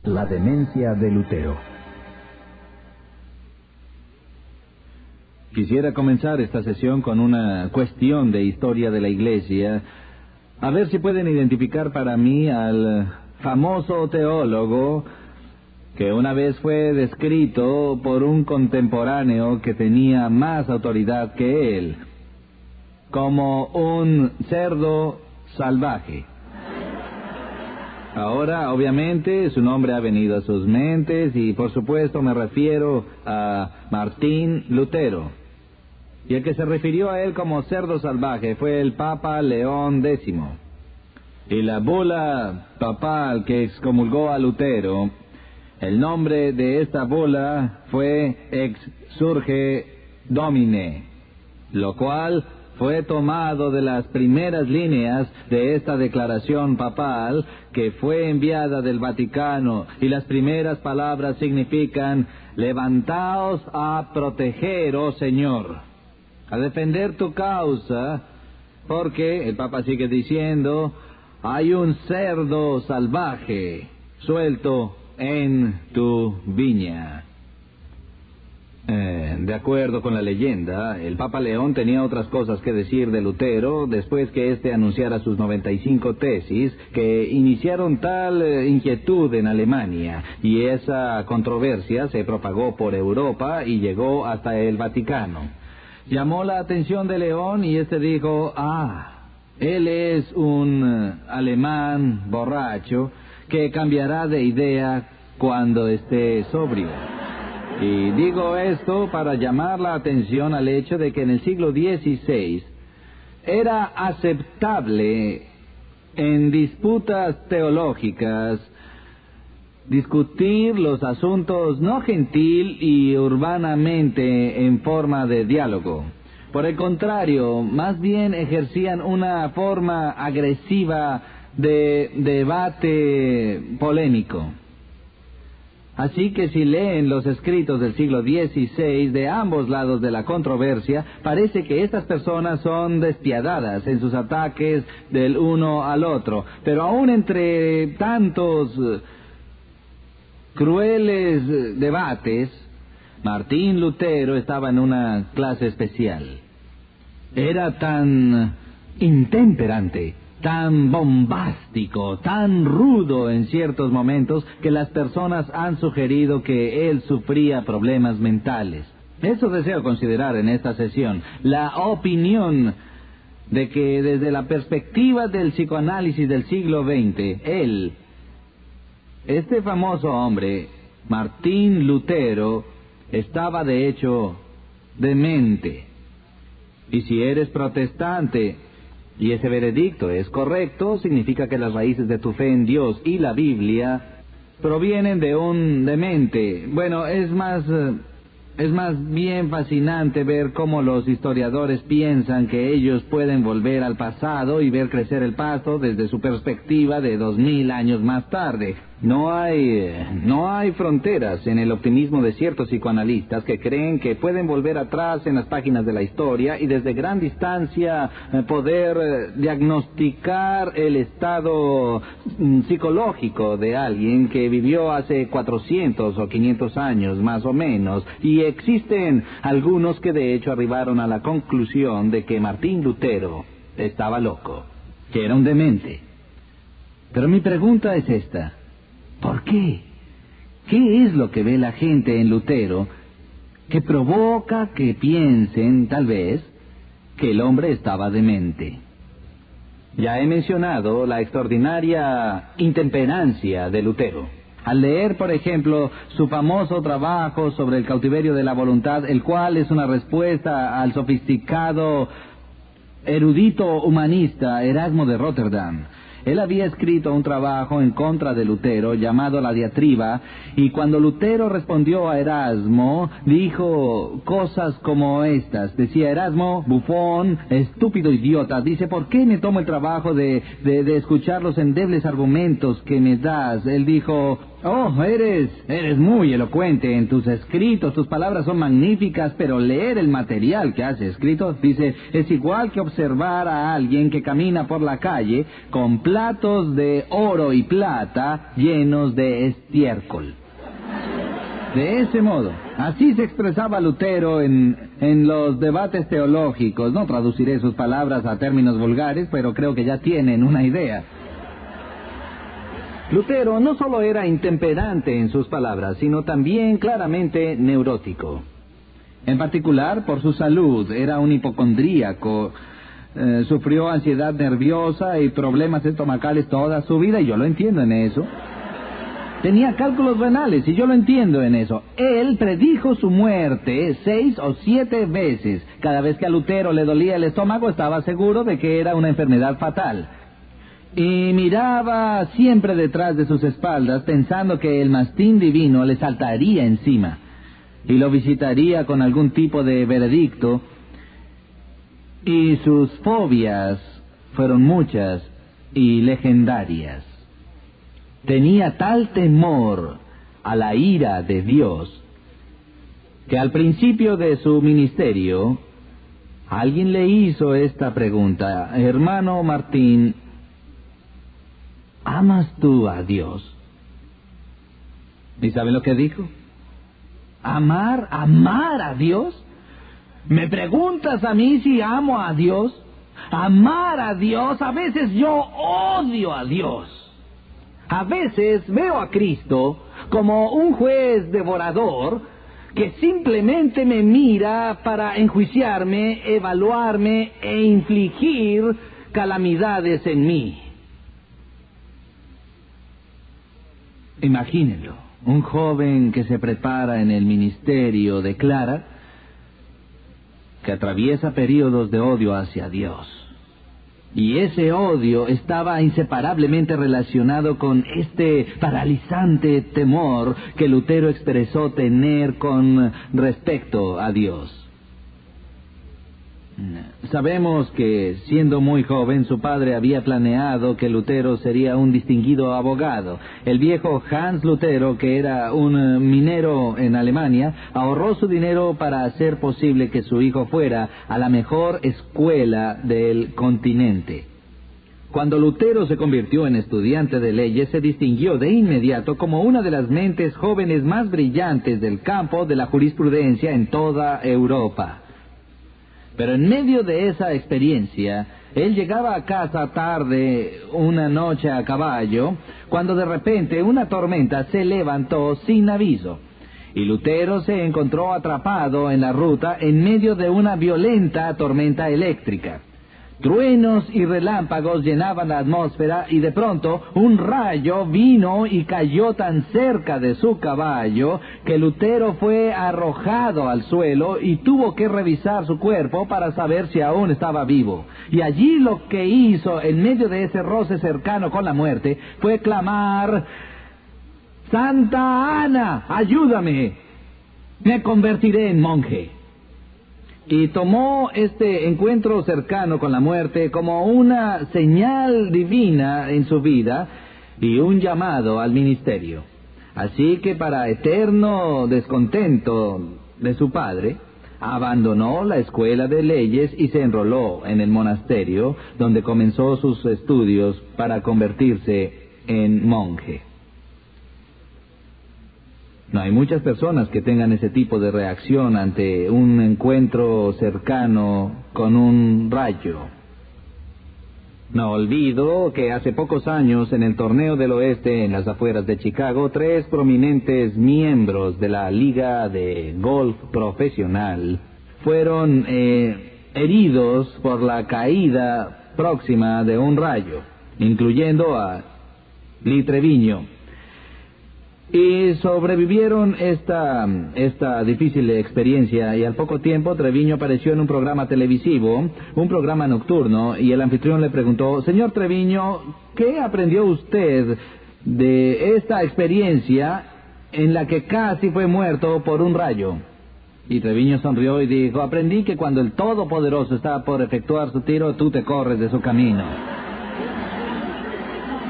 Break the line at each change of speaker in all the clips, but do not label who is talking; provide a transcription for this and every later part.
La demencia de Lutero.
Quisiera comenzar esta sesión con una cuestión de historia de la Iglesia, a ver si pueden identificar para mí al famoso teólogo que una vez fue descrito por un contemporáneo que tenía más autoridad que él, como un cerdo salvaje. Ahora, obviamente, su nombre ha venido a sus mentes y, por supuesto, me refiero a Martín Lutero. Y el que se refirió a él como cerdo salvaje fue el Papa León X. Y la bula papal que excomulgó a Lutero, el nombre de esta bula fue Ex Surge Domine, lo cual fue tomado de las primeras líneas de esta declaración papal que fue enviada del Vaticano, y las primeras palabras significan: levantaos a proteger, oh Señor, a defender tu causa, porque, el Papa sigue diciendo, hay un cerdo salvaje suelto en tu viña. De acuerdo con la leyenda, el Papa León tenía otras cosas que decir de Lutero después que éste anunciara sus 95 tesis que iniciaron tal inquietud en Alemania, y esa controversia se propagó por Europa y llegó hasta el Vaticano. Llamó la atención de León y éste dijo: él es un alemán borracho que cambiará de idea cuando esté sobrio. Y digo esto para llamar la atención al hecho de que en el siglo XVI era aceptable en disputas teológicas discutir los asuntos no gentil y urbanamente en forma de diálogo. Por el contrario, más bien ejercían una forma agresiva de debate polémico. Así que si leen los escritos del siglo XVI de ambos lados de la controversia, parece que estas personas son despiadadas en sus ataques del uno al otro. Pero aún entre tantos crueles debates, Martín Lutero estaba en una clase especial. Era tan intemperante, tan bombástico, tan rudo en ciertos momentos, que las personas han sugerido que él sufría problemas mentales. Eso deseo considerar en esta sesión, la opinión de que desde la perspectiva del psicoanálisis del siglo XX, este famoso hombre, Martín Lutero, estaba de hecho demente. Y si eres protestante y ese veredicto es correcto, significa que las raíces de tu fe en Dios y la Biblia provienen de un demente. Bueno, es más bien fascinante ver cómo los historiadores piensan que ellos pueden volver al pasado y ver crecer el pasto desde su perspectiva de 2000 años más tarde. No hay fronteras en el optimismo de ciertos psicoanalistas que creen que pueden volver atrás en las páginas de la historia y desde gran distancia poder diagnosticar el estado psicológico de alguien que vivió hace 400 o 500 años más o menos. Y existen algunos que de hecho arribaron a la conclusión de que Martín Lutero estaba loco, que era un demente. Pero mi pregunta es esta: ¿por qué? ¿Qué es lo que ve la gente en Lutero que provoca que piensen, tal vez, que el hombre estaba demente? Ya he mencionado la extraordinaria intemperancia de Lutero. Al leer, por ejemplo, su famoso trabajo sobre el cautiverio de la voluntad, el cual es una respuesta al sofisticado erudito humanista Erasmo de Rotterdam, él había escrito un trabajo en contra de Lutero llamado La Diatriba, y cuando Lutero respondió a Erasmo, dijo cosas como estas. Decía Erasmo: bufón, estúpido idiota, dice, ¿por qué me tomo el trabajo de escuchar los endebles argumentos que me das? Él dijo: Oh, eres muy elocuente en tus escritos, tus palabras son magníficas, pero leer el material que has escrito, dice, es igual que observar a alguien que camina por la calle con platos de oro y plata llenos de estiércol. De ese modo, así se expresaba Lutero en los debates teológicos. No traduciré sus palabras a términos vulgares, pero creo que ya tienen una idea. Lutero no solo era intemperante en sus palabras, sino también claramente neurótico. En particular, por su salud, era un hipocondríaco, sufrió ansiedad nerviosa y problemas estomacales toda su vida, y yo lo entiendo en eso. Tenía cálculos renales, y yo lo entiendo en eso. Él predijo su muerte 6 o 7 veces. Cada vez que a Lutero le dolía el estómago, estaba seguro de que era una enfermedad fatal. Y miraba siempre detrás de sus espaldas, pensando que el mastín divino le saltaría encima y lo visitaría con algún tipo de veredicto. Y sus fobias fueron muchas y legendarias. Tenía tal temor a la ira de Dios que al principio de su ministerio alguien le hizo esta pregunta: hermano Martín, ¿amas tú a Dios? ¿Y saben lo que dijo? ¿Amar a Dios? ¿Me preguntas a mí si amo a Dios? Amar a Dios, a veces yo odio a Dios. A veces veo a Cristo como un juez devorador que simplemente me mira para enjuiciarme, evaluarme e infligir calamidades en mí. Imagínenlo, un joven que se prepara en el ministerio declara que atraviesa periodos de odio hacia Dios. Y ese odio estaba inseparablemente relacionado con este paralizante temor que Lutero expresó tener con respecto a Dios. Sabemos que, siendo muy joven, su padre había planeado que Lutero sería un distinguido abogado. El viejo Hans Lutero, que era un minero en Alemania, ahorró su dinero para hacer posible que su hijo fuera a la mejor escuela del continente. Cuando Lutero se convirtió en estudiante de leyes, se distinguió de inmediato como una de las mentes jóvenes más brillantes del campo de la jurisprudencia en toda Europa. Pero en medio de esa experiencia, él llegaba a casa tarde una noche a caballo, cuando de repente una tormenta se levantó sin aviso, y Lutero se encontró atrapado en la ruta en medio de una violenta tormenta eléctrica. Truenos y relámpagos llenaban la atmósfera y de pronto un rayo vino y cayó tan cerca de su caballo que Lutero fue arrojado al suelo y tuvo que revisar su cuerpo para saber si aún estaba vivo. Y allí lo que hizo en medio de ese roce cercano con la muerte fue clamar: ¡Santa Ana, ayúdame! Me convertiré en monje. Y tomó este encuentro cercano con la muerte como una señal divina en su vida y un llamado al ministerio. Así que, para eterno descontento de su padre, abandonó la escuela de leyes y se enroló en el monasterio, donde comenzó sus estudios para convertirse en monje. No hay muchas personas que tengan ese tipo de reacción ante un encuentro cercano con un rayo. No olvido que hace pocos años, en el Torneo del Oeste, en las afueras de Chicago, 3 prominentes miembros de la Liga de Golf Profesional fueron heridos por la caída próxima de un rayo, incluyendo a Lee Treviño. Y sobrevivieron esta difícil experiencia, y al poco tiempo Treviño apareció en un programa televisivo, un programa nocturno, y el anfitrión le preguntó: señor Treviño, ¿qué aprendió usted de esta experiencia en la que casi fue muerto por un rayo? Y Treviño sonrió y dijo: aprendí que cuando el Todopoderoso está por efectuar su tiro, tú te corres de su camino.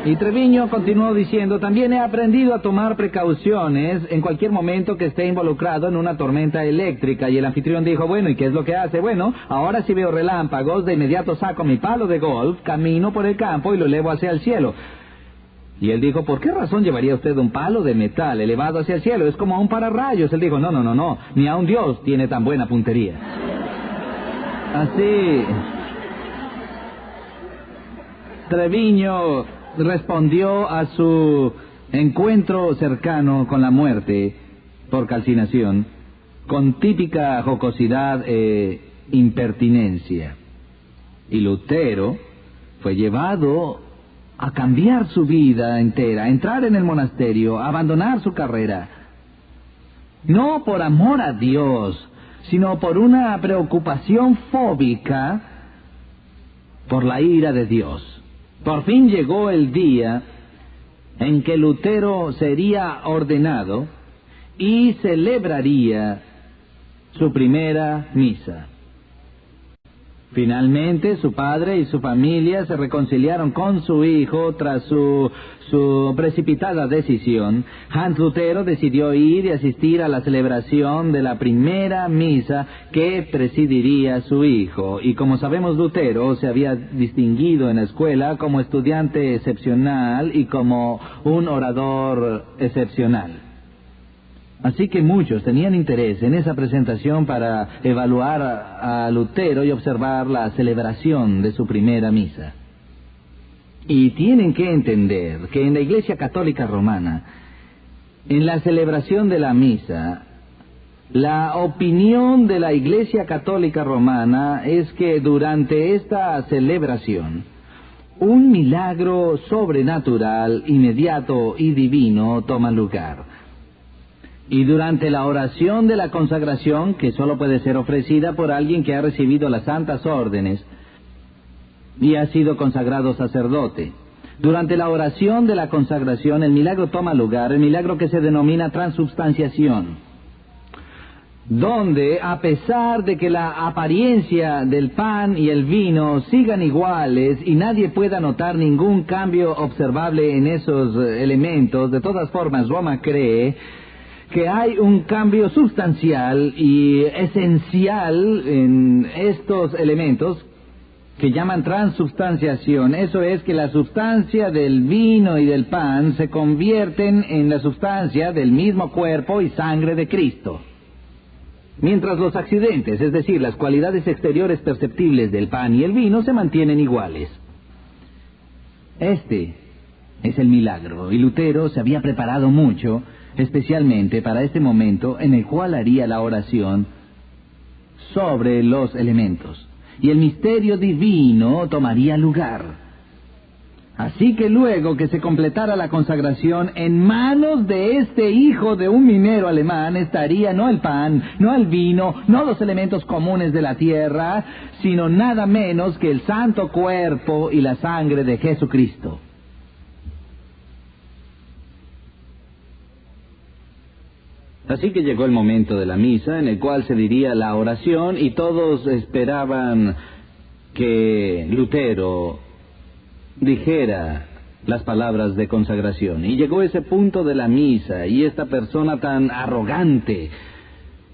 Y Treviño continuó diciendo, también he aprendido a tomar precauciones en cualquier momento que esté involucrado en una tormenta eléctrica. Y el anfitrión dijo, bueno, ¿y qué es lo que hace? Bueno, ahora si veo relámpagos, de inmediato saco mi palo de golf, camino por el campo y lo elevo hacia el cielo. Y él dijo, ¿por qué razón llevaría usted un palo de metal elevado hacia el cielo? Es como un pararrayos. Él dijo, no, ni aun Dios tiene tan buena puntería. Así, Treviño respondió a su encuentro cercano con la muerte por calcinación con típica jocosidad e impertinencia. Y Lutero fue llevado a cambiar su vida entera, a entrar en el monasterio, a abandonar su carrera, no por amor a Dios, sino por una preocupación fóbica por la ira de Dios. Por fin llegó el día en que Lutero sería ordenado y celebraría su primera misa. Finalmente, su padre y su familia se reconciliaron con su hijo tras su precipitada decisión. Hans Lutero decidió ir y asistir a la celebración de la primera misa que presidiría su hijo. Y como sabemos, Lutero se había distinguido en la escuela como estudiante excepcional y como un orador excepcional. Así que muchos tenían interés en esa presentación para evaluar a Lutero y observar la celebración de su primera misa. Y tienen que entender que en la Iglesia Católica Romana, en la celebración de la misa, la opinión de la Iglesia Católica Romana es que durante esta celebración, un milagro sobrenatural, inmediato y divino toma lugar. Y durante la oración de la consagración, que solo puede ser ofrecida por alguien que ha recibido las santas órdenes y ha sido consagrado sacerdote, durante la oración de la consagración el milagro toma lugar, el milagro que se denomina transubstanciación, donde a pesar de que la apariencia del pan y el vino sigan iguales y nadie pueda notar ningún cambio observable en esos elementos, de todas formas Roma cree que hay un cambio sustancial y esencial en estos elementos que llaman transubstanciación. Eso es que la sustancia del vino y del pan se convierten en la sustancia del mismo cuerpo y sangre de Cristo. Mientras los accidentes, es decir, las cualidades exteriores perceptibles del pan y el vino, se mantienen iguales. Este es el milagro, y Lutero se había preparado mucho, especialmente para este momento en el cual haría la oración sobre los elementos, y el misterio divino tomaría lugar. Así que luego que se completara la consagración, en manos de este hijo de un minero alemán estaría no el pan, no el vino, no los elementos comunes de la tierra, sino nada menos que el santo cuerpo y la sangre de Jesucristo. Así que llegó el momento de la misa, en el cual se diría la oración, y todos esperaban que Lutero dijera las palabras de consagración. Y llegó ese punto de la misa, y esta persona tan arrogante,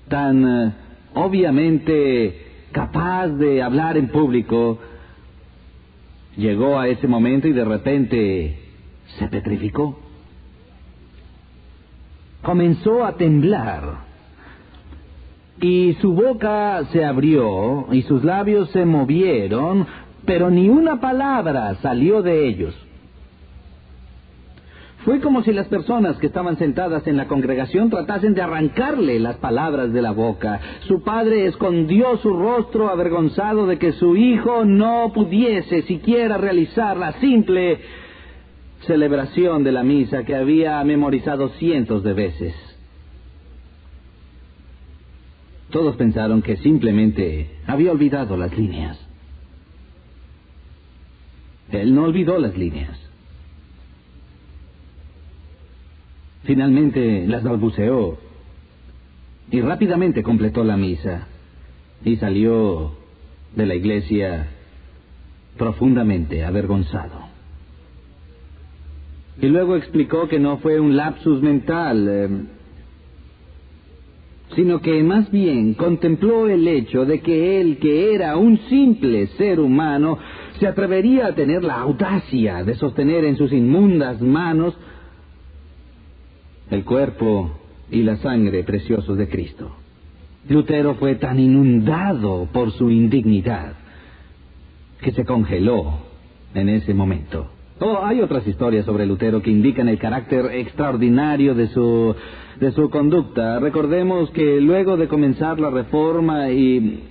tan obviamente capaz de hablar en público, llegó a ese momento y de repente se petrificó. Comenzó a temblar, y su boca se abrió, y sus labios se movieron, pero ni una palabra salió de ellos. Fue como si las personas que estaban sentadas en la congregación tratasen de arrancarle las palabras de la boca. Su padre escondió su rostro avergonzado de que su hijo no pudiese siquiera realizar la simple celebración de la misa que había memorizado cientos de veces. Todos pensaron que simplemente había olvidado las líneas. Él no olvidó las líneas. Finalmente las balbuceó y rápidamente completó la misa y salió de la iglesia profundamente avergonzado. Y luego explicó que no fue un lapsus mental, sino que más bien contempló el hecho de que él, que era un simple ser humano, se atrevería a tener la audacia de sostener en sus inmundas manos el cuerpo y la sangre preciosos de Cristo. Lutero fue tan inundado por su indignidad que se congeló en ese momento. Hay otras historias sobre Lutero que indican el carácter extraordinario de su conducta. Recordemos que luego de comenzar la Reforma y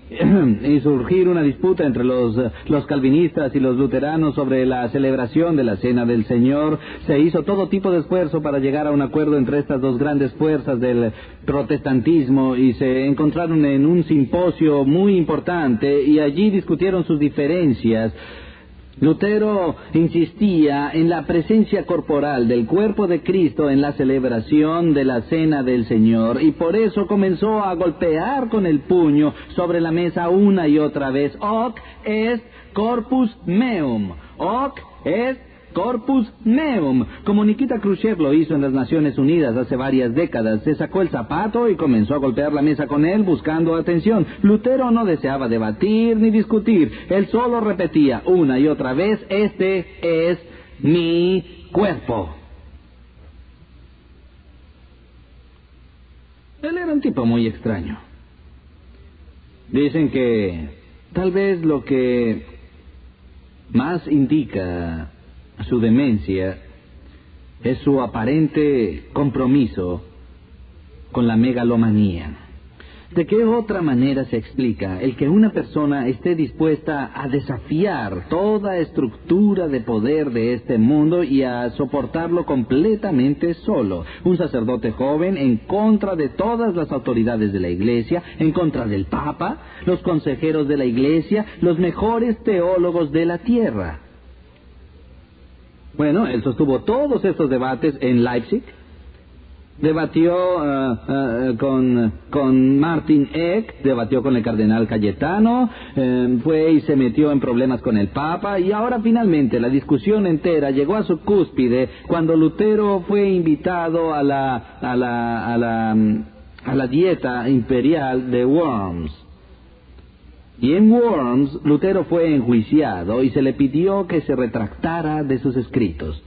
surgir una disputa entre los calvinistas y los luteranos sobre la celebración de la Cena del Señor, se hizo todo tipo de esfuerzo para llegar a un acuerdo entre estas dos grandes fuerzas del protestantismo, y se encontraron en un simposio muy importante y allí discutieron sus diferencias. Lutero insistía en la presencia corporal del cuerpo de Cristo en la celebración de la Cena del Señor, y por eso comenzó a golpear con el puño sobre la mesa una y otra vez. Hoc est corpus meum. Hoc est corpus meum. Como Nikita Khrushchev lo hizo en las Naciones Unidas hace varias décadas. Se sacó el zapato y comenzó a golpear la mesa con él, buscando atención. Lutero no deseaba debatir ni discutir. Él solo repetía una y otra vez: este es mi cuerpo. Él era un tipo muy extraño. Dicen que tal vez lo que más indica su demencia es su aparente compromiso con la megalomanía. ¿De qué otra manera se explica el que una persona esté dispuesta a desafiar toda estructura de poder de este mundo y a soportarlo completamente solo? Un sacerdote joven en contra de todas las autoridades de la Iglesia, en contra del Papa, los consejeros de la Iglesia, los mejores teólogos de la tierra. Bueno, él sostuvo todos estos debates en Leipzig. Debatió con Martin Eck, debatió con el cardenal Cayetano, fue y se metió en problemas con el Papa, y ahora finalmente la discusión entera llegó a su cúspide cuando Lutero fue invitado a la dieta imperial de Worms. Y en Worms, Lutero fue enjuiciado y se le pidió que se retractara de sus escritos.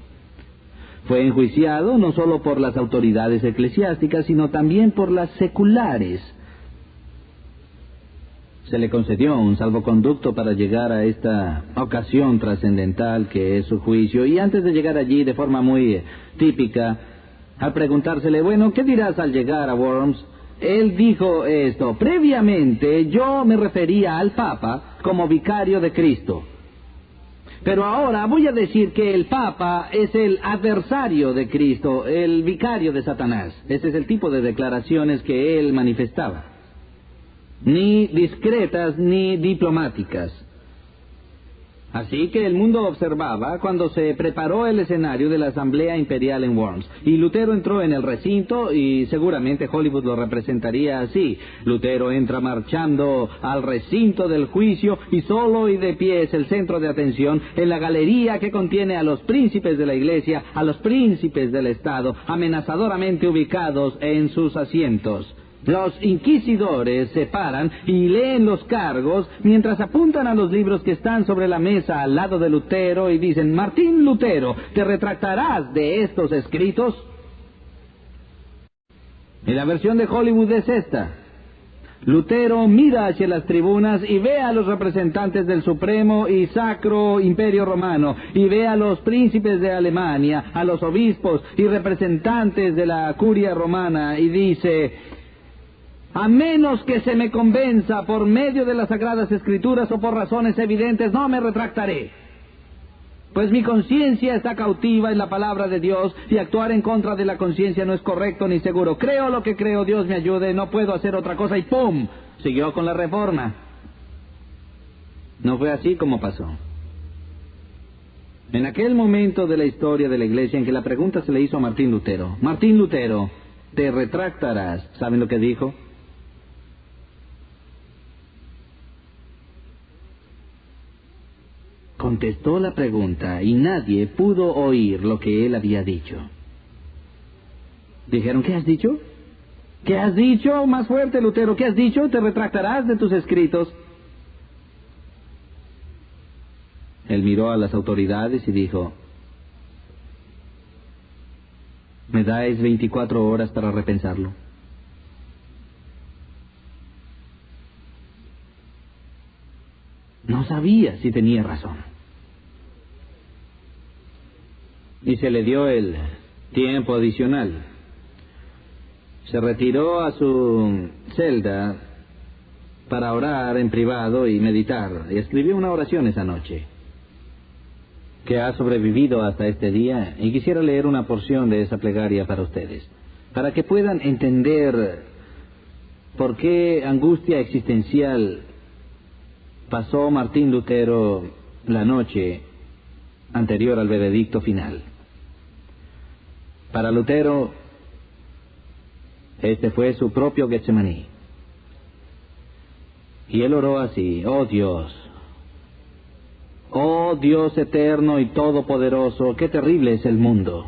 Fue enjuiciado no solo por las autoridades eclesiásticas, sino también por las seculares. Se le concedió un salvoconducto para llegar a esta ocasión trascendental que es su juicio, y antes de llegar allí, de forma muy típica, al preguntársele: bueno, ¿qué dirás al llegar a Worms? Él dijo esto: previamente yo me refería al Papa como vicario de Cristo, pero ahora voy a decir que el Papa es el adversario de Cristo, el vicario de Satanás. Ese es el tipo de declaraciones que él manifestaba, ni discretas ni diplomáticas. Así que el mundo observaba cuando se preparó el escenario de la Asamblea Imperial en Worms, y Lutero entró en el recinto, y seguramente Hollywood lo representaría así. Lutero entra marchando al recinto del juicio, y solo y de pie es el centro de atención en la galería que contiene a los príncipes de la Iglesia, a los príncipes del Estado, amenazadoramente ubicados en sus asientos. Los inquisidores se paran y leen los cargos mientras apuntan a los libros que están sobre la mesa al lado de Lutero y dicen: Martín Lutero, ¿te retractarás de estos escritos? Y la versión de Hollywood es esta: Lutero mira hacia las tribunas y ve a los representantes del Supremo y Sacro Imperio Romano, y ve a los príncipes de Alemania, a los obispos y representantes de la curia romana, y dice: a menos que se me convenza por medio de las Sagradas Escrituras o por razones evidentes, no me retractaré. Pues mi conciencia está cautiva en la palabra de Dios, y actuar en contra de la conciencia no es correcto ni seguro. Creo lo que creo, Dios me ayude, no puedo hacer otra cosa, y ¡pum!, siguió con la Reforma. No fue así como pasó. En aquel momento de la historia de la Iglesia en que la pregunta se le hizo a Martín Lutero: Martín Lutero, ¿te retractarás? ¿Saben lo que dijo?
contestó la pregunta y nadie pudo oír lo que él había dicho. Dijeron, ¿qué has dicho? ¿Qué has dicho? Más fuerte, Lutero, ¿qué has dicho? ¿Te retractarás de tus escritos? Él miró a las autoridades y dijo, me dais 24 horas para repensarlo. No sabía si tenía razón. Y se le dio el tiempo adicional. Se retiró a su celda para orar en privado y meditar, y escribió una oración esa noche, que ha sobrevivido hasta este día, y quisiera leer una porción de esa plegaria para ustedes, para que puedan entender por qué angustia existencial pasó Martín Lutero la noche anterior al veredicto final. Para Lutero, este fue su propio Getsemaní. Y él oró así: oh Dios eterno y todopoderoso, qué terrible es el mundo.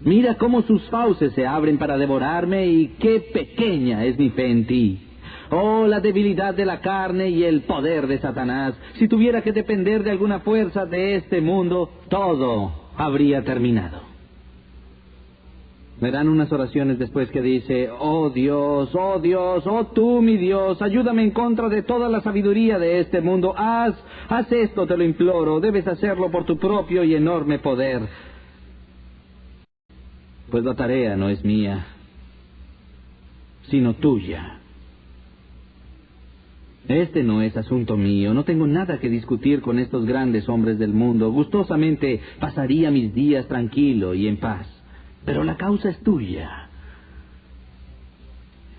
Mira cómo sus fauces se abren para devorarme y qué pequeña es mi fe en ti. Oh, la debilidad de la carne y el poder de Satanás. Si tuviera que depender de alguna fuerza de este mundo, todo habría terminado. Verán unas oraciones después que dice: oh Dios, oh tú mi Dios, ayúdame en contra de toda la sabiduría de este mundo. Haz esto, te lo imploro, debes hacerlo por tu propio y enorme poder. Pues la tarea no es mía, sino tuya. Este no es asunto mío, no tengo nada que discutir con estos grandes hombres del mundo. Gustosamente pasaría mis días tranquilo y en paz. Pero la causa es tuya.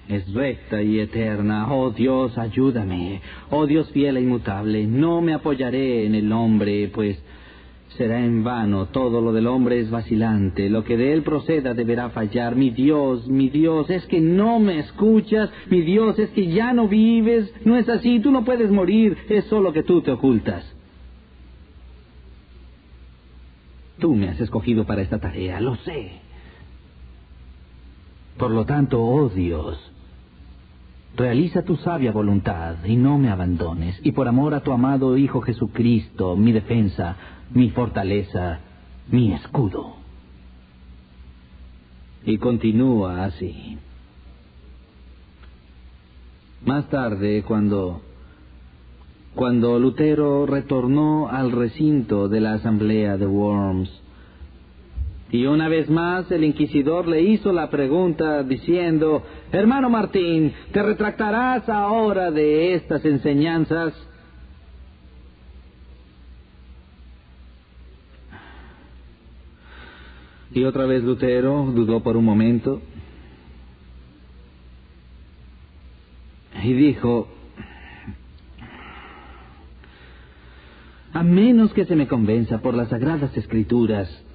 Es recta y eterna. Oh Dios, ayúdame. Oh Dios fiel e inmutable, no me apoyaré en el hombre, pues será en vano. Todo lo del hombre es vacilante. Lo que de él proceda deberá fallar. Mi Dios, es que no me escuchas. Mi Dios, es que ya no vives. No es así, tú no puedes morir. Es solo que tú te ocultas. Tú me has escogido para esta tarea, lo sé. Por lo tanto, oh Dios, realiza tu sabia voluntad y no me abandones. Y por amor a tu amado Hijo Jesucristo, mi defensa, mi fortaleza, mi escudo. Y continúa así. Más tarde, cuando Lutero retornó al recinto de la asamblea de Worms, y una vez más el inquisidor le hizo la pregunta diciendo: hermano Martín, ¿te retractarás ahora de estas enseñanzas? Y otra vez Lutero dudó por un momento y dijo: a menos que se me convenza por las Sagradas Escrituras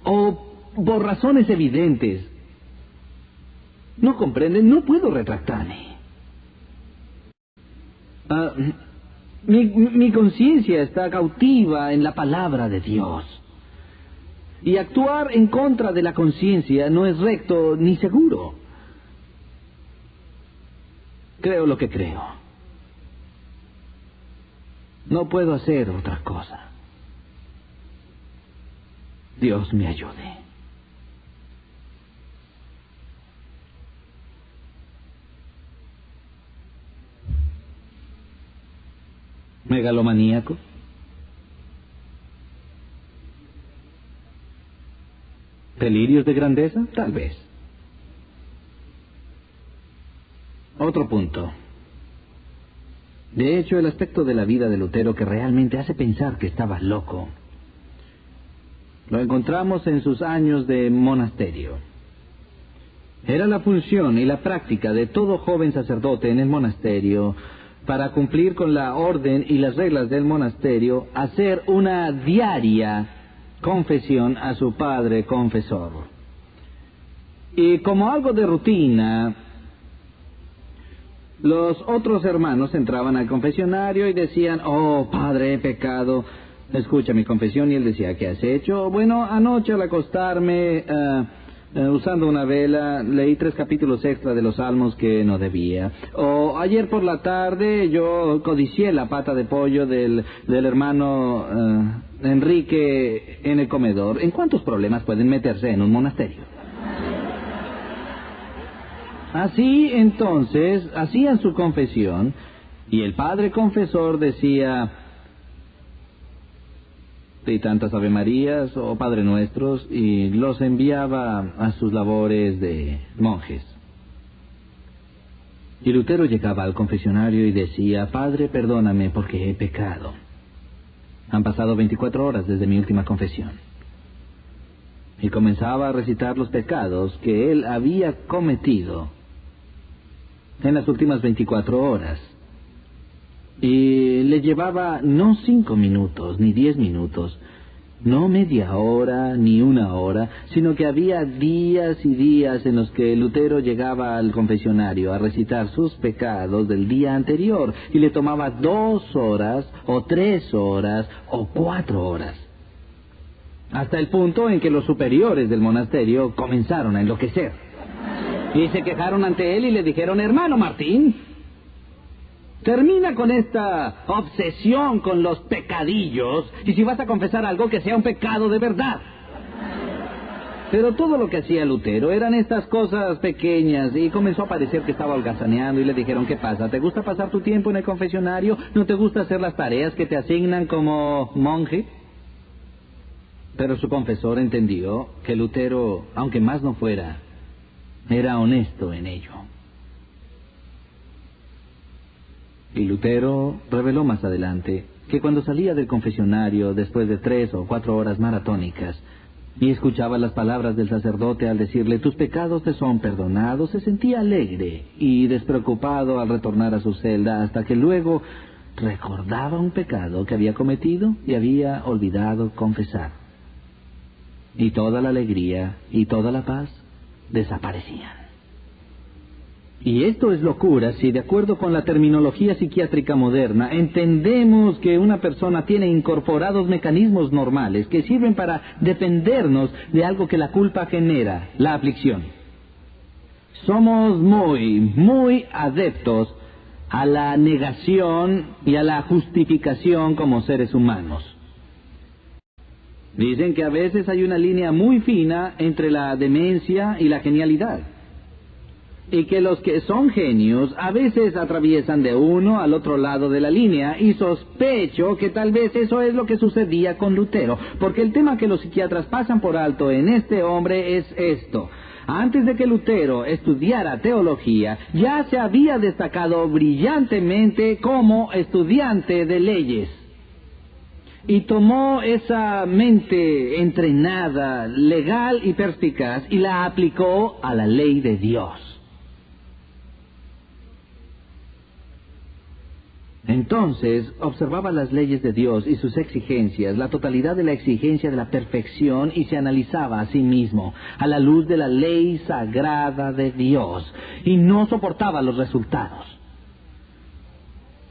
o por razones evidentes, ¿no comprenden? No puedo retractarme. Mi conciencia está cautiva en la palabra de Dios. Y actuar en contra de la conciencia no es recto ni seguro. Creo lo que creo. No puedo hacer otra cosa. Dios me ayude. ¿Megalomaníaco? ¿Delirios de grandeza? Tal vez. Otro punto. De hecho, el aspecto de la vida de Lutero que realmente hace pensar que estaba loco lo encontramos en sus años de monasterio. Era la función y la práctica de todo joven sacerdote en el monasterio, para cumplir con la orden y las reglas del monasterio, hacer una diaria confesión a su padre confesor. Y como algo de rutina, Los otros hermanos entraban al confesionario y decían: oh, padre, he pecado, escucha mi confesión. Y él decía: ¿qué has hecho? Bueno, anoche al acostarme, usando una vela, leí 3 capítulos extra de los Salmos que no debía. O ayer por la tarde yo codicié la pata de pollo del hermano Enrique en el comedor. ¿En cuántos problemas pueden meterse en un monasterio? Así, entonces, hacían su confesión, y el padre confesor decía: y tantas Ave Marías o Padre Nuestros, y los enviaba a sus labores de monjes. Y Lutero llegaba al confesionario y decía: Padre, perdóname porque he pecado. Han pasado 24 horas desde mi última confesión. Y comenzaba a recitar los pecados que él había cometido en las últimas 24 horas. Y le llevaba no 5 minutos, ni 10 minutos, no media hora, ni 1 hora, sino que había días y días en los que Lutero llegaba al confesionario a recitar sus pecados del día anterior, y le tomaba 2 horas, o 3 horas, o 4 horas. Hasta el punto en que los superiores del monasterio comenzaron a enloquecer. Y se quejaron ante él y le dijeron: hermano Martín, termina con esta obsesión con los pecadillos, y si vas a confesar algo, que sea un pecado de verdad. Pero todo lo que hacía Lutero eran estas cosas pequeñas, y comenzó a parecer que estaba holgazaneando, y le dijeron: ¿qué pasa? ¿Te gusta pasar tu tiempo en el confesionario? ¿No te gusta hacer las tareas que te asignan como monje? Pero su confesor entendió que Lutero, aunque más no fuera, era honesto en ello. Y Lutero reveló más adelante que cuando salía del confesionario después de 3 o 4 horas maratónicas y escuchaba las palabras del sacerdote al decirle: tus pecados te son perdonados, se sentía alegre y despreocupado al retornar a su celda, hasta que luego recordaba un pecado que había cometido y había olvidado confesar. Y toda la alegría y toda la paz desaparecían. Y esto es locura si, de acuerdo con la terminología psiquiátrica moderna, entendemos que una persona tiene incorporados mecanismos normales que sirven para defendernos de algo que la culpa genera, la aflicción. Somos muy adeptos a la negación y a la justificación como seres humanos. Dicen que a veces hay una línea muy fina entre la demencia y la genialidad, y que los que son genios a veces atraviesan de uno al otro lado de la línea, y sospecho que tal vez eso es lo que sucedía con Lutero, porque el tema que los psiquiatras pasan por alto en este hombre es esto: antes de que Lutero estudiara teología, ya se había destacado brillantemente como estudiante de leyes. Y tomó esa mente entrenada, legal y perspicaz, y la aplicó a la ley de Dios. Entonces observaba las leyes de Dios y sus exigencias, la totalidad de la exigencia de la perfección, y se analizaba a sí mismo a la luz de la ley sagrada de Dios, y no soportaba los resultados.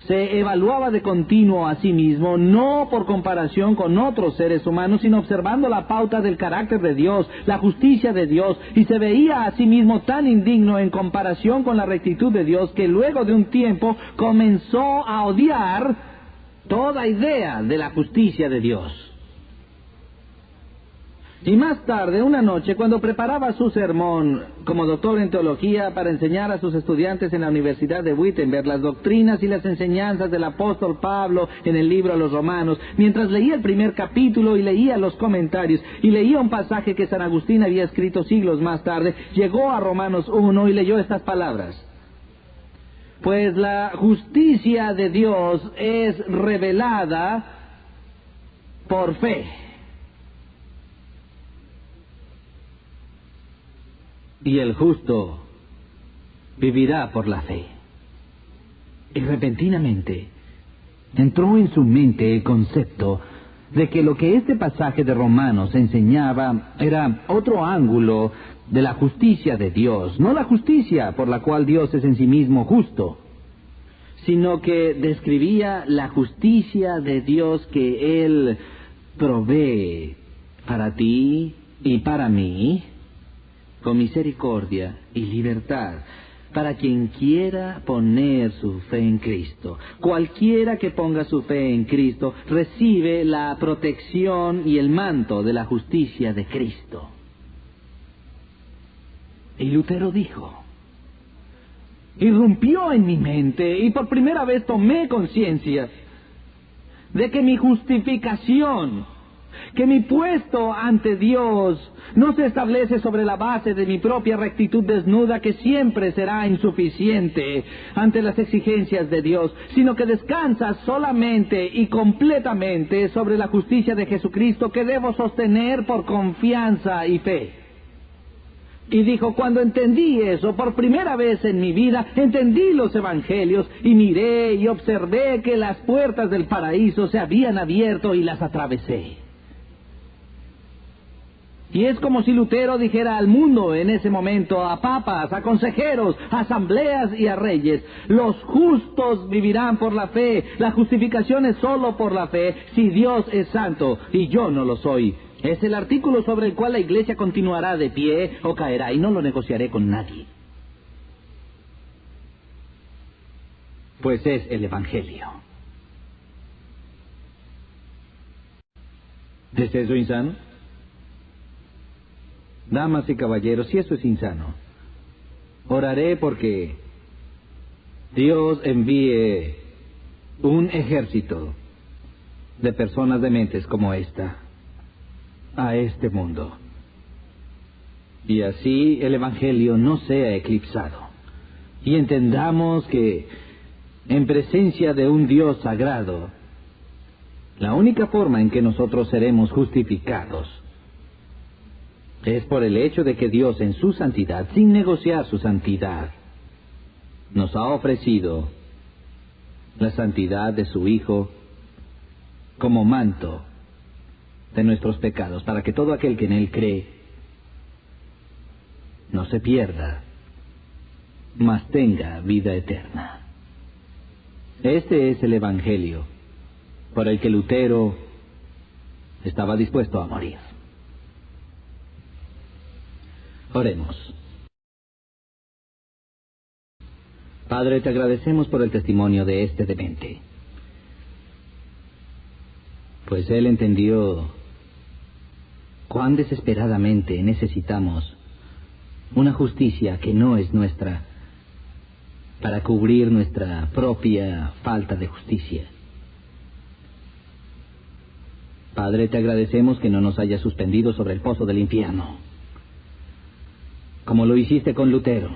Se evaluaba de continuo a sí mismo, no por comparación con otros seres humanos, sino observando la pauta del carácter de Dios, la justicia de Dios, y se veía a sí mismo tan indigno en comparación con la rectitud de Dios, que luego de un tiempo comenzó a odiar toda idea de la justicia de Dios. Y más tarde, una noche, cuando preparaba su sermón como doctor en teología para enseñar a sus estudiantes en la Universidad de Wittenberg las doctrinas y las enseñanzas del apóstol Pablo en el libro a los Romanos, mientras leía el primer capítulo y leía los comentarios y leía un pasaje que San Agustín había escrito siglos más tarde, llegó a Romanos 1 y leyó estas palabras: pues la justicia de Dios es revelada por fe. Y el justo vivirá por la fe. Y repentinamente entró en su mente el concepto de que lo que este pasaje de Romanos enseñaba era otro ángulo de la justicia de Dios, no la justicia por la cual Dios es en sí mismo justo,
sino que describía la justicia de Dios que Él provee para ti y para mí, con misericordia y libertad, para quien quiera poner su fe en Cristo. Cualquiera que ponga su fe en Cristo recibe la protección y el manto de la justicia de Cristo. Y Lutero dijo, irrumpió en mi mente y por primera vez tomé conciencia de que mi justificación, que mi puesto ante Dios no se establece sobre la base de mi propia rectitud desnuda, que siempre será insuficiente ante las exigencias de Dios, sino que descansa solamente y completamente sobre la justicia de Jesucristo, que debo sostener por confianza y fe. Y dijo, cuando entendí eso por primera vez en mi vida, entendí los evangelios y miré y observé que las puertas del paraíso se habían abierto y las atravesé. Y es como si Lutero dijera al mundo en ese momento, a papas, a consejeros, a asambleas y a reyes: los justos vivirán por la fe, la justificación es solo por la fe, si Dios es santo y yo no lo soy. Es el artículo sobre el cual la Iglesia continuará de pie o caerá, y no lo negociaré con nadie. Pues es el Evangelio. ¿Es eso insano? Damas y caballeros, si eso es insano, oraré porque Dios envíe un ejército de personas dementes como esta a este mundo, y así el Evangelio no sea eclipsado, y entendamos que en presencia de un Dios sagrado, la única forma en que nosotros seremos justificados es por el hecho de que Dios en su santidad, sin negociar su santidad, nos ha ofrecido la santidad de su Hijo como manto de nuestros pecados, para que todo aquel que en Él cree no se pierda, mas tenga vida eterna. Este es el Evangelio por el que Lutero estaba dispuesto a morir. Oremos. Padre, te agradecemos por el testimonio de este demente, pues él entendió cuán desesperadamente necesitamos una justicia que no es nuestra para cubrir nuestra propia falta de justicia. Padre, te agradecemos que no nos hayas suspendido sobre el pozo del infierno, como lo hiciste con Lutero,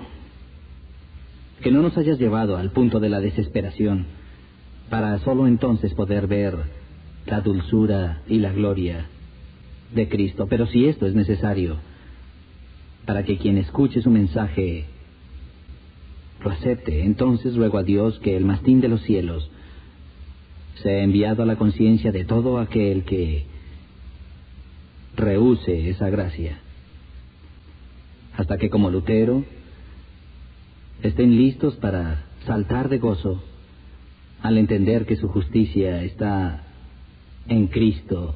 que no nos hayas llevado al punto de la desesperación, para solo entonces poder ver la dulzura y la gloria de Cristo. Pero si esto es necesario para que quien escuche su mensaje lo acepte, entonces ruego a Dios que el mastín de los cielos sea enviado a la conciencia de todo aquel que rehúse esa gracia, hasta que, como Lutero, estén listos para saltar de gozo al entender que su justicia está en Cristo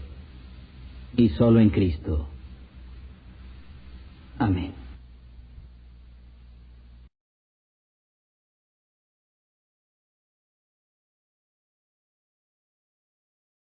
y solo en Cristo. Amén.